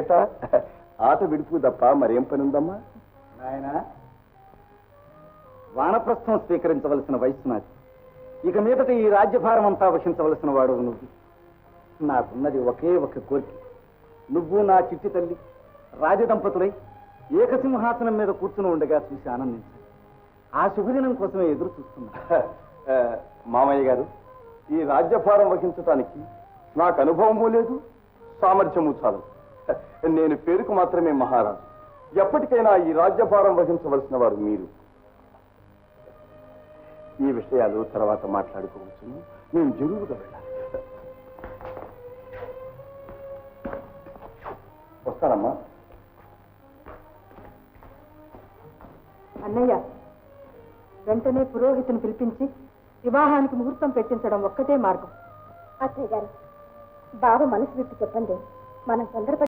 ఏట ఆట విడుపు తప్ప మరేం పని ఉందమ్మా? నాయన వానప్రస్థం స్వీకరించవలసిన వయస్సు నాది. ఇక మీదట ఈ రాజ్యభారం అంతా వహించవలసిన వాడు నువ్వు. నాకున్నది ఒకే ఒక కోరిక. నువ్వు నా చిట్టి తల్లి రాజదంపతులై ఏకసింహాసనం మీద కూర్చుని ఉండగా చూసి ఆనందించాను. ఆ శుభదినం కోసమే ఎదురు చూస్తున్నా. మామయ్య గారు, ఈ రాజ్యభారం వహించటానికి నాకు అనుభవమూ లేదు, సామర్థ్యము చాలదు. నేను పేరుకు మాత్రమే మహారాజు. ఎప్పటికైనా ఈ రాజ్యభారం వహించవలసిన వారు మీరు. ఈ విషయాలు తర్వాత మాట్లాడుకోవచ్చు. నేను జరువుగా వెళ్ళాలి. వస్తానమ్మా. అన్నయ్య, వెంటనే పురోహితుని పిలిపించి వివాహానికి ముహూర్తం పెట్టించడం ఒక్కటే మార్గం. అత్తయ్య గారు, బావ మనసు విప్పి చెప్పండి. మనం తొందరపడి